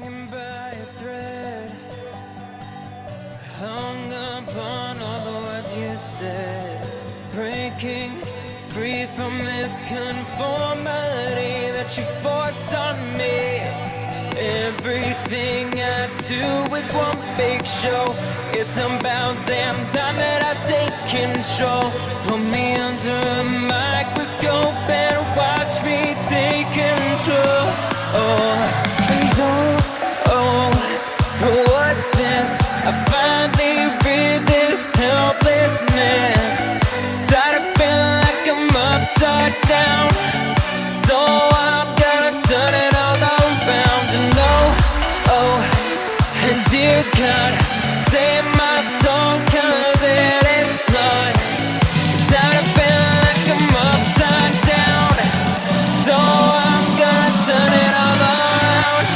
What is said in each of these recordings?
hanging by a thread, hung upon all the words you said, breaking free from this conformity that you force on me. Everything I do is one big show. It's about damn time that I take control. Put me under a microscope and watch me take control. What's this? I finally read this helplessness. Tired of feeling like I'm upside down, so I'm gonna turn it all around. And and dear God, save my soul, 'cause it is flawed. Tired of feeling like I'm upside down, so I'm gonna turn it all around.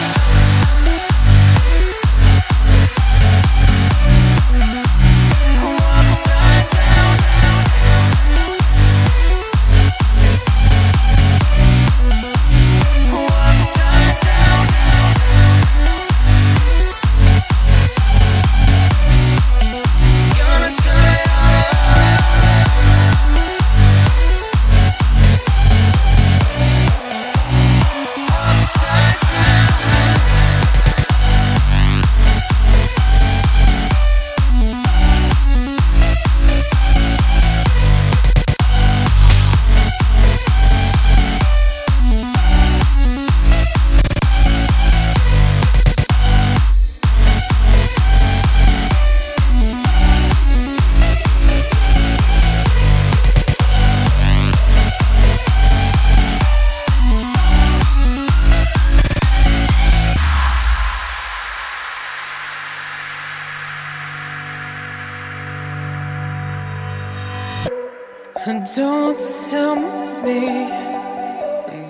And don't tell me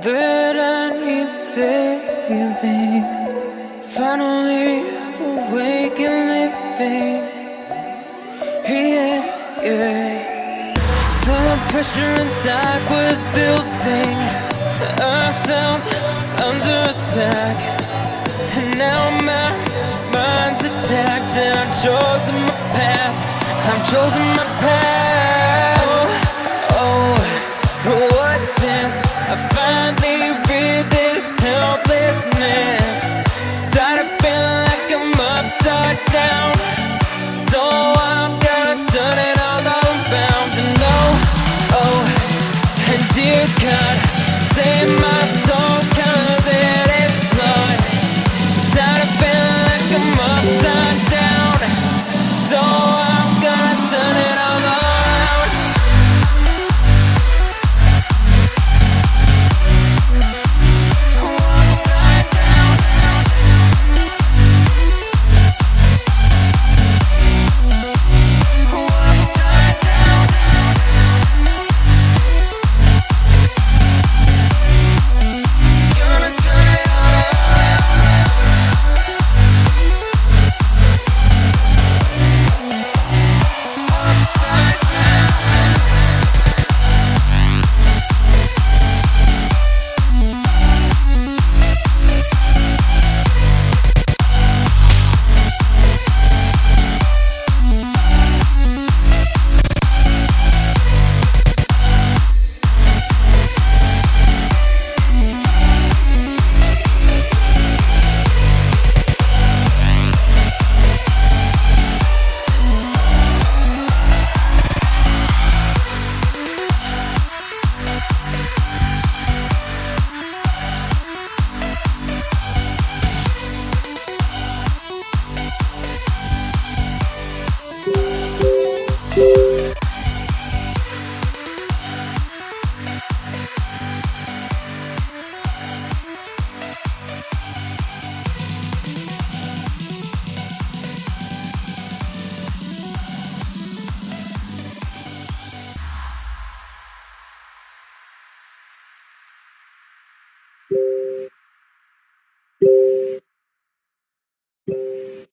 that I need saving. Finally awake and living. The pressure inside was building. I felt under attack, and now my mind's attacked. And I've chosen my path. I've chosen my path. What's this? I finally read this helplessness. Tired of feeling like I'm upside down, so I'm gonna turn it all around. And and dear God,